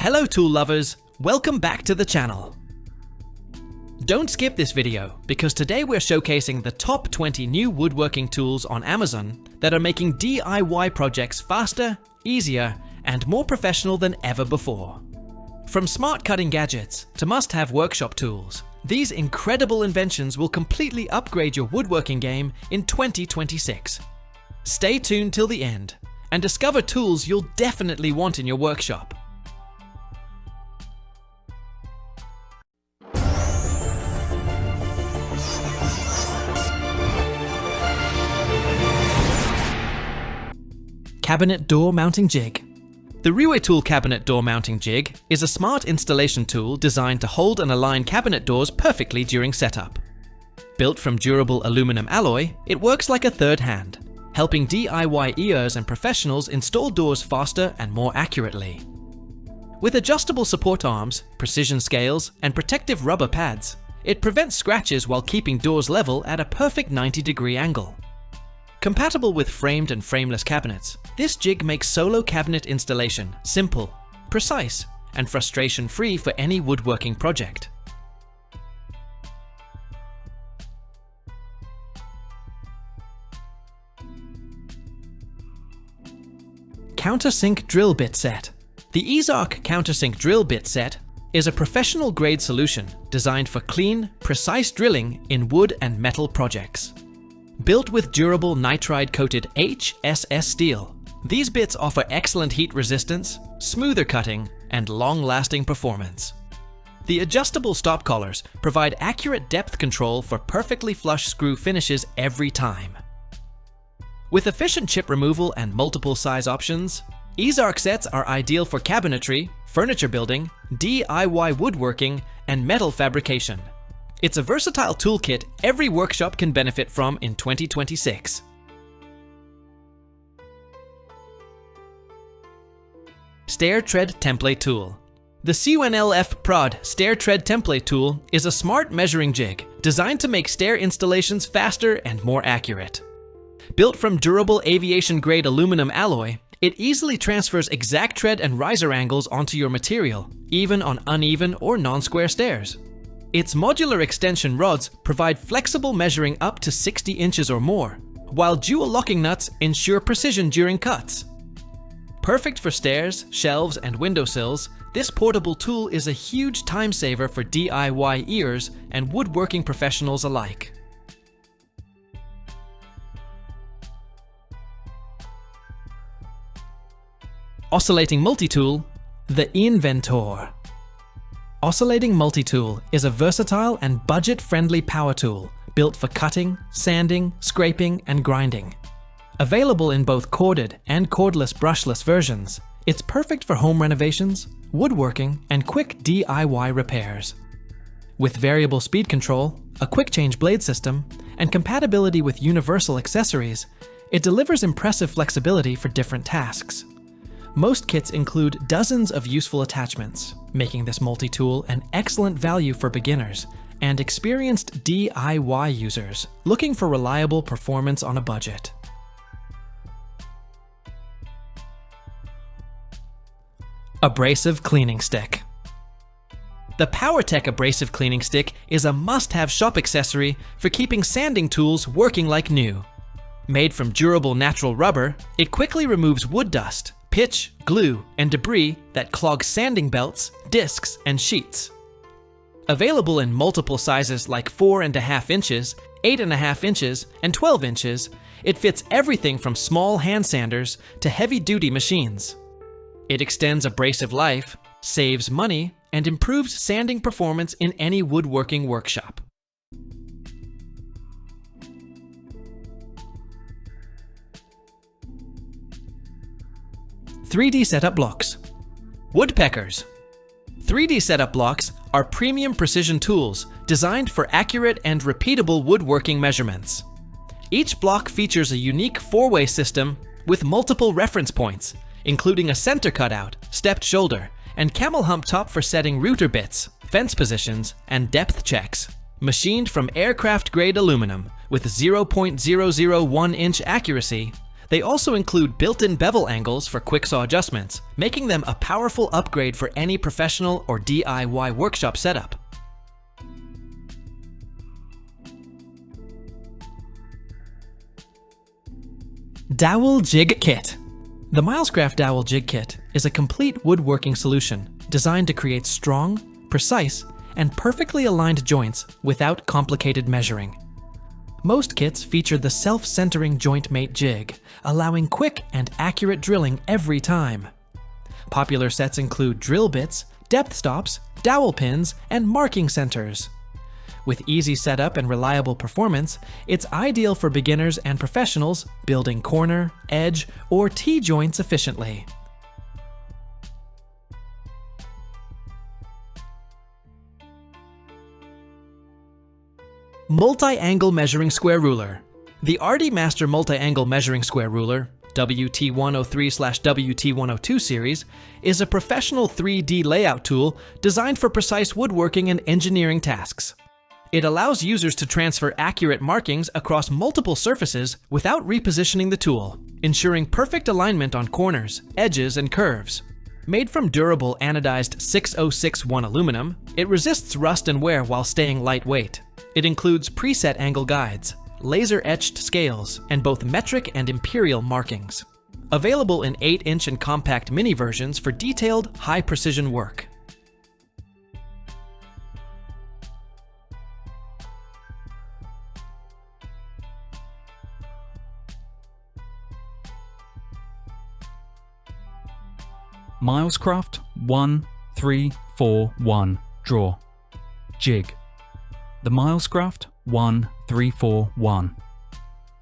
Hello tool lovers, welcome back to the channel. Don't skip this video, because today we're showcasing the top 20 new woodworking tools on Amazon that are making DIY projects faster, easier, and more professional than ever before. From smart cutting gadgets to must-have workshop tools, these incredible inventions will completely upgrade your woodworking game in 2026. Stay tuned till the end and discover tools you'll definitely want in your workshop. Cabinet Door Mounting Jig. The RUITOOL Cabinet Door Mounting Jig is a smart installation tool designed to hold and align cabinet doors perfectly during setup. Built from durable aluminum alloy, it works like a third hand, helping DIYers and professionals install doors faster and more accurately. With adjustable support arms, precision scales, and protective rubber pads, it prevents scratches while keeping doors level at a perfect 90-degree angle. Compatible with framed and frameless cabinets, this jig makes solo cabinet installation simple, precise, and frustration-free for any woodworking project. Countersink Drill Bit Set. The EZARC Countersink Drill Bit Set is a professional-grade solution designed for clean, precise drilling in wood and metal projects. Built with durable nitride-coated HSS steel, these bits offer excellent heat resistance, smoother cutting, and long-lasting performance. The adjustable stop collars provide accurate depth control for perfectly flush screw finishes every time. With efficient chip removal and multiple size options, EZARC sets are ideal for cabinetry, furniture building, DIY woodworking, and metal fabrication. It's a versatile toolkit every workshop can benefit from in 2026. Stair Tread Template Tool. The SUNLFPROD Stair Tread Template Tool is a smart measuring jig designed to make stair installations faster and more accurate. Built from durable aviation-grade aluminum alloy, it easily transfers exact tread and riser angles onto your material, even on uneven or non-square stairs. Its modular extension rods provide flexible measuring up to 60 inches or more, while dual locking nuts ensure precision during cuts. Perfect for stairs, shelves, and windowsills, this portable tool is a huge time saver for DIYers and woodworking professionals alike. Oscillating Multi-Tool, the ENVENTOR. Oscillating Multi-Tool is a versatile and budget-friendly power tool built for cutting, sanding, scraping, and grinding. Available in both corded and cordless brushless versions, it's perfect for home renovations, woodworking, and quick DIY repairs. With variable speed control, a quick-change blade system, and compatibility with universal accessories, it delivers impressive flexibility for different tasks. Most kits include dozens of useful attachments, making this multi-tool an excellent value for beginners and experienced DIY users looking for reliable performance on a budget. Abrasive Cleaning Stick. The POWERTEC Abrasive Cleaning Stick is a must-have shop accessory for keeping sanding tools working like new. Made from durable natural rubber, it quickly removes wood dust, pitch, glue, and debris that clog sanding belts, discs, and sheets. Available in multiple sizes like 4.5 inches, 8.5 inches, and 12 inches, it fits everything from small hand sanders to heavy-duty machines. It extends abrasive life, saves money, and improves sanding performance in any woodworking workshop. .3D Setup Blocks. Woodpeckers. 3D setup blocks are premium precision tools designed for accurate and repeatable woodworking measurements. Each block features a unique four-way system with multiple reference points, including a center cutout, stepped shoulder, and camel hump top for setting router bits, fence positions, and depth checks. Machined from aircraft-grade aluminum with 0.001-inch accuracy, They also include built-in bevel angles for quick saw adjustments, making them a powerful upgrade for any professional or DIY workshop setup. Dowel Jig Kit. The Milescraft Dowel Jig Kit is a complete woodworking solution designed to create strong, precise, and perfectly aligned joints without complicated measuring. Most kits feature the self-centering joint mate jig, allowing quick and accurate drilling every time. Popular sets include drill bits, depth stops, dowel pins, and marking centers. With easy setup and reliable performance, it's ideal for beginners and professionals building corner, edge, or T-joints efficiently. Multi-Angle Measuring Square Ruler. The ArtyMaster Multi-Angle Measuring Square Ruler, WT103/WT102 series, is a professional 3D layout tool designed for precise woodworking and engineering tasks. It allows users to transfer accurate markings across multiple surfaces without repositioning the tool, ensuring perfect alignment on corners, edges, and curves. Made from durable anodized 6061 aluminum, it resists rust and wear while staying lightweight. It includes preset angle guides, laser-etched scales, and both metric and imperial markings. Available in 8-inch and compact mini versions for detailed, high-precision work. Milescraft 1341 Drawer Jig. The Milescraft 1341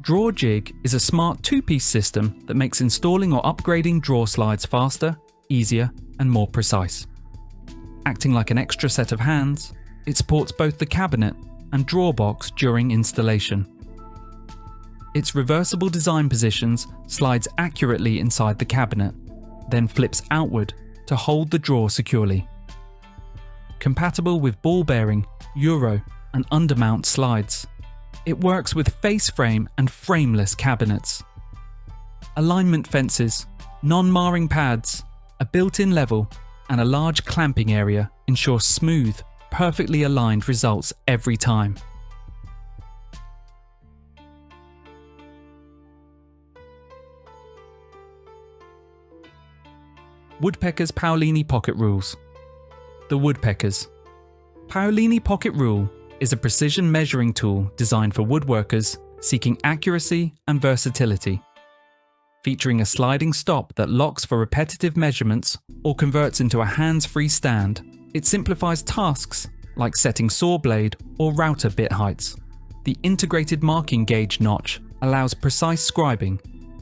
Drawer Jig is a smart two-piece system that makes installing or upgrading drawer slides faster, easier, and more precise. Acting like an extra set of hands, it supports both the cabinet and drawer box during installation. Its reversible design positions slides accurately inside the cabinet, then flips outward to hold the drawer securely. Compatible with ball bearing, Euro, and undermount slides, it works with face frame and frameless cabinets. Alignment fences, non-marring pads, a built-in level, and a large clamping area ensure smooth, perfectly aligned results every time. Woodpeckers Paolini Pocket Rules. The Woodpeckers. Paolini Pocket Rule is a precision measuring tool designed for woodworkers seeking accuracy and versatility. Featuring a sliding stop that locks for repetitive measurements or converts into a hands-free stand, it simplifies tasks like setting saw blade or router bit heights. The integrated marking gauge notch allows precise scribing,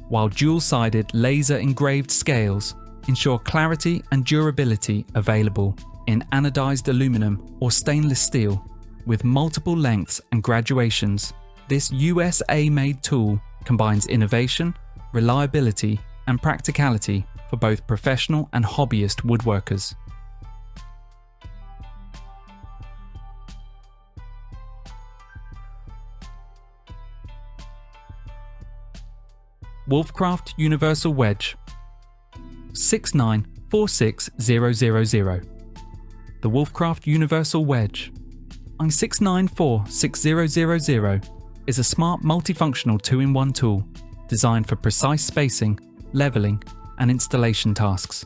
while dual-sided laser-engraved scales ensure clarity and durability available in anodized aluminum or stainless steel. With multiple lengths and graduations, this USA-made tool combines innovation, reliability, and practicality for both professional and hobbyist woodworkers. Wolfcraft Universal Wedge 6946000. The Wolfcraft Universal Wedge I6946000 is a smart multifunctional 2-in-1 tool designed for precise spacing, leveling, and installation tasks.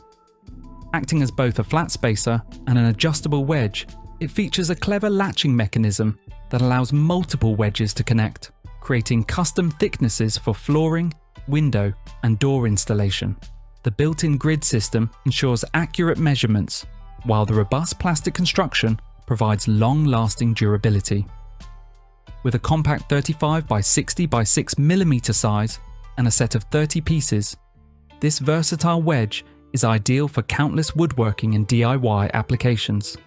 Acting as both a flat spacer and an adjustable wedge, it features a clever latching mechanism that allows multiple wedges to connect, creating custom thicknesses for flooring, window, and door installation. The built-in grid system ensures accurate measurements, while the robust plastic construction provides long-lasting durability. With a compact 35 by 60 by 6 mm size and a set of 30 pieces, this versatile wedge is ideal for countless woodworking and DIY applications.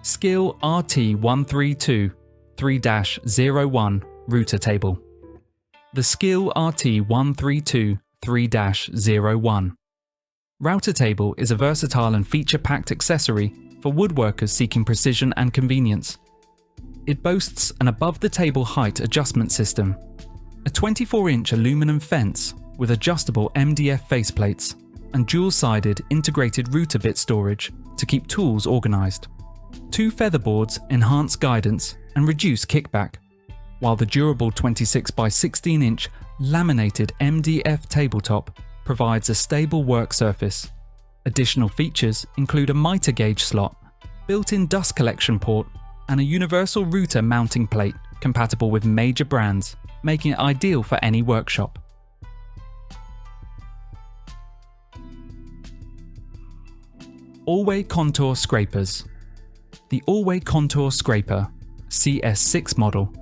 Skill RT132 3-01 Router Table. The Skill RT132 3-01 Router Table is a versatile and feature-packed accessory for woodworkers seeking precision and convenience. It boasts an above-the-table height adjustment system, a 24-inch aluminum fence with adjustable MDF faceplates, and dual-sided integrated router bit storage to keep tools organised. 2 featherboards enhance guidance and reduce kickback, while the durable 26 by 16-inch laminated MDF tabletop provides a stable work surface. Additional features include a mitre gauge slot, built-in dust collection port, and a universal router mounting plate compatible with major brands, making it ideal for any workshop. Allway Contour Scrapers. The Allway Contour Scraper, CS6 model,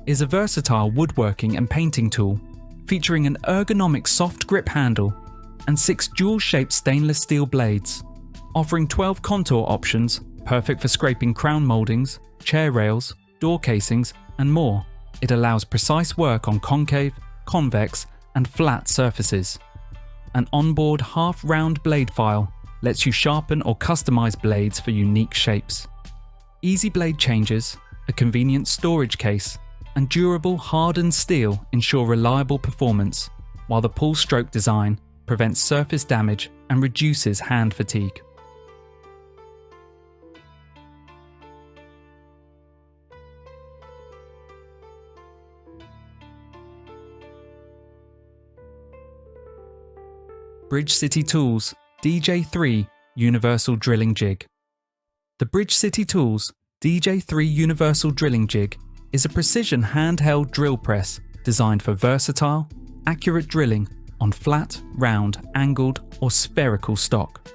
is a versatile woodworking and painting tool featuring an ergonomic soft grip handle and 6 dual-shaped stainless steel blades, offering 12 contour options, perfect for scraping crown mouldings, chair rails, door casings, and more. It allows precise work on concave, convex, and flat surfaces. An onboard half-round blade file lets you sharpen or customize blades for unique shapes. Easy blade changes, a convenient storage case, and durable hardened steel ensure reliable performance, while the pull stroke design prevents surface damage and reduces hand fatigue. Bridge City Tools DJ3 Universal Drilling Jig. The Bridge City Tools DJ3 Universal Drilling Jig is a precision handheld drill press designed for versatile, accurate drilling on flat, round, angled, or spherical stock.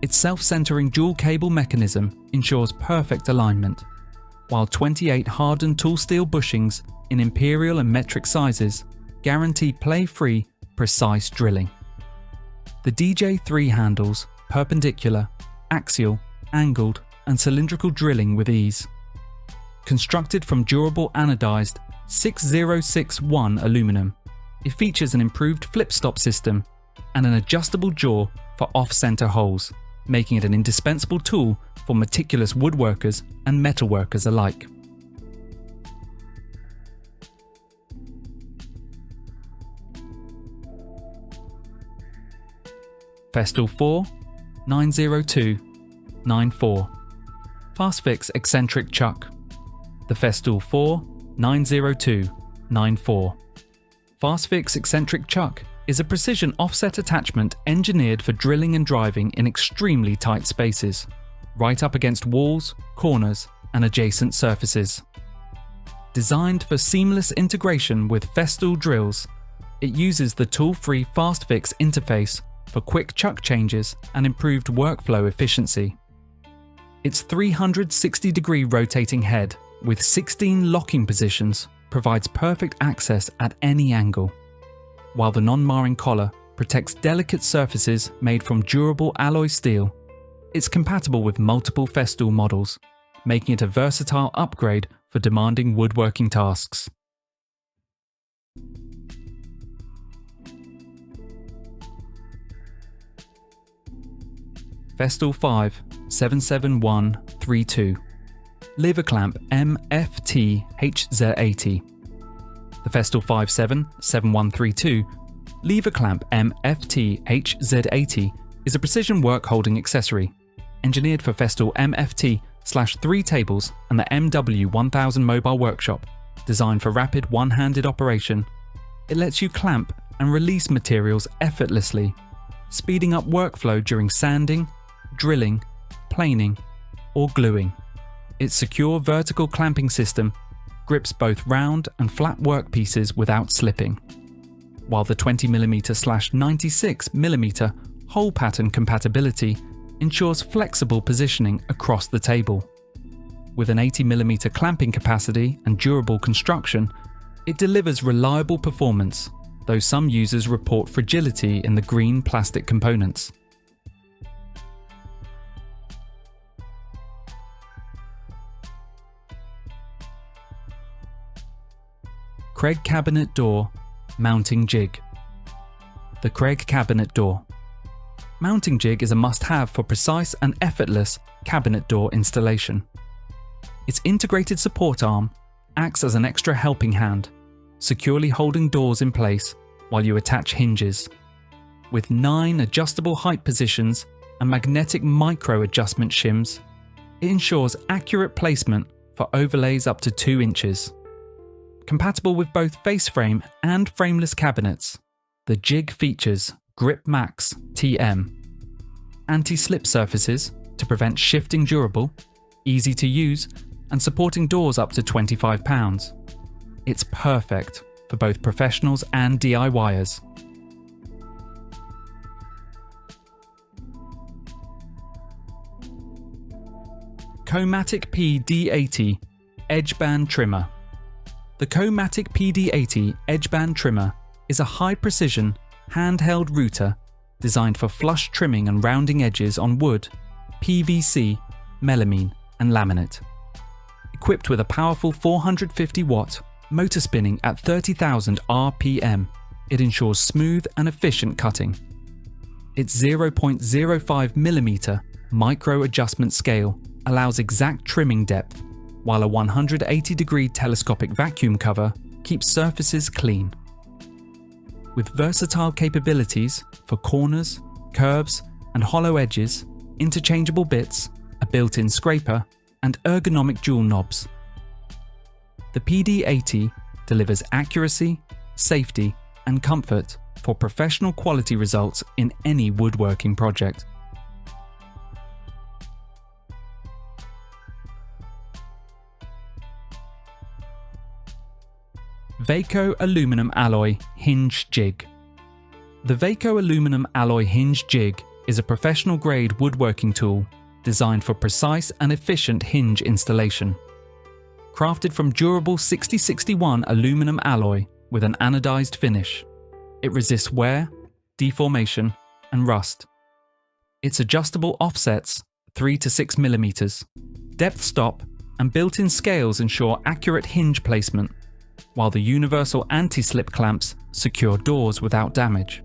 Its self-centering dual cable mechanism ensures perfect alignment, while 28 hardened tool steel bushings in imperial and metric sizes guarantee play-free, precise drilling. The DJ3 handles perpendicular, axial, angled, and cylindrical drilling with ease. Constructed from durable anodized 6061 aluminum, it features an improved flip-stop system and an adjustable jaw for off-center holes, making it an indispensable tool for meticulous woodworkers and metalworkers alike. Festool 4 902 94 FastFix Eccentric Chuck. The Festool 4 902 94 FastFix Eccentric Chuck is a precision offset attachment engineered for drilling and driving in extremely tight spaces, right up against walls, corners, and adjacent surfaces. Designed for seamless integration with Festool drills, it uses the tool-free FastFix interface for quick chuck changes and improved workflow efficiency. Its 360-degree rotating head with 16 locking positions provides perfect access at any angle, while the non-marring collar protects delicate surfaces made from durable alloy steel. It's compatible with multiple Festool models, making it a versatile upgrade for demanding woodworking tasks. Festool 5 77132 Lever Clamp MFT-HZ80. The Festool 5 7132 Lever Clamp MFT-HZ80 is a precision work holding accessory, engineered for Festool MFT/3 tables and the MW1000 mobile workshop, designed for rapid one-handed operation. It lets you clamp and release materials effortlessly, speeding up workflow during sanding, drilling, planing, or gluing. Its secure vertical clamping system grips both round and flat workpieces without slipping, while the 20mm/96mm hole pattern compatibility ensures flexible positioning across the table. With an 80mm clamping capacity and durable construction, it delivers reliable performance, though some users report fragility in the green plastic components. Kreg Cabinet Door Mounting Jig. The Kreg Cabinet Door. Mounting jig is a must-have for precise and effortless cabinet door installation. Its integrated support arm acts as an extra helping hand, securely holding doors in place while you attach hinges. With 9 adjustable height positions and magnetic micro adjustment shims, it ensures accurate placement for overlays up to 2 inches. Compatible with both face frame and frameless cabinets, the jig features Grip Max TM, anti-slip surfaces to prevent shifting, durable, easy to use, and supporting doors up to 25 pounds. It's perfect for both professionals and DIYers. Co-Matic PD80 EDGEBAND Trimmer. The Co-Matic PD80 EDGEBAND Trimmer is a high-precision, handheld router designed for flush trimming and rounding edges on wood, PVC, melamine, and laminate. Equipped with a powerful 450-watt motor spinning at 30,000 RPM, it ensures smooth and efficient cutting. Its 0.05mm micro adjustment scale allows exact trimming depth, while a 180-degree telescopic vacuum cover keeps surfaces clean. With versatile capabilities for corners, curves, and hollow edges, interchangeable bits, a built-in scraper, and ergonomic dual knobs, the PD80 delivers accuracy, safety, and comfort for professional quality results in any woodworking project. VEIKO Aluminum Alloy Hinge Jig. The VEIKO Aluminum Alloy Hinge Jig is a professional-grade woodworking tool designed for precise and efficient hinge installation. Crafted from durable 6061 aluminum alloy with an anodized finish, it resists wear, deformation, and rust. Its adjustable offsets 3 to 6 mm, depth stop, and built-in scales ensure accurate hinge placement, while the universal anti-slip clamps secure doors without damage.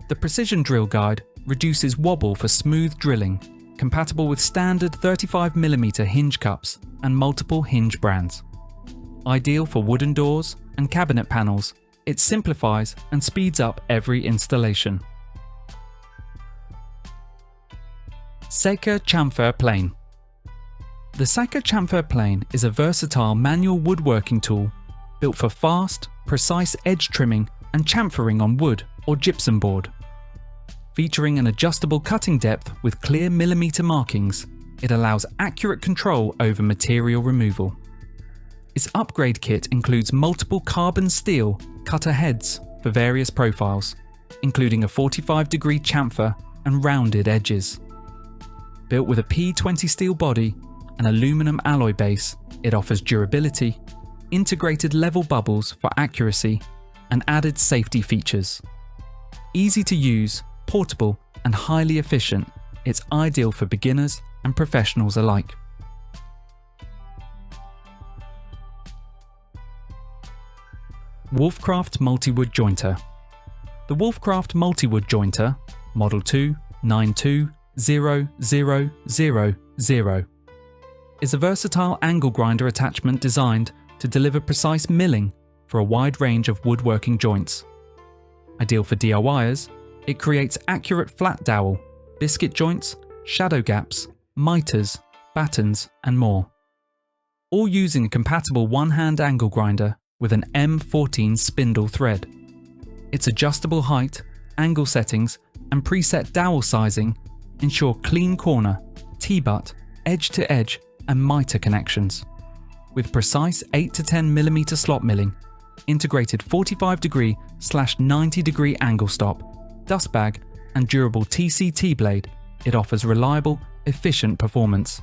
The precision drill guide reduces wobble for smooth drilling, compatible with standard 35mm hinge cups and multiple hinge brands. Ideal for wooden doors and cabinet panels, it simplifies and speeds up every installation. SUNLFPROD Chamfer Plane. The SUNLFPROD Chamfer Plane is a versatile manual woodworking tool built for fast, precise edge trimming and chamfering on wood or gypsum board. Featuring an adjustable cutting depth with clear millimeter markings, it allows accurate control over material removal. Its upgrade kit includes multiple carbon steel cutter heads for various profiles, including a 45-degree chamfer and rounded edges. Built with a P20 steel body and aluminum alloy base, it offers durability, integrated level bubbles for accuracy, and added safety features. Easy to use, portable, and highly efficient, it's ideal for beginners and professionals alike. Wolfcraft Multi-Wood Jointer. The Wolfcraft Multi-Wood Jointer, Model 29200000, is a versatile angle grinder attachment designed to deliver precise milling for a wide range of woodworking joints. Ideal for DIYers, it creates accurate flat dowel, biscuit joints, shadow gaps, miters, battens, and more. All using a compatible one-hand angle grinder with an M14 spindle thread. Its adjustable height, angle settings, and preset dowel sizing ensure clean corner, T-butt, edge-to-edge, and miter connections. With precise 8 to 10mm slot milling, integrated 45°/90° angle stop, dust bag, and durable TCT blade, it offers reliable, efficient performance.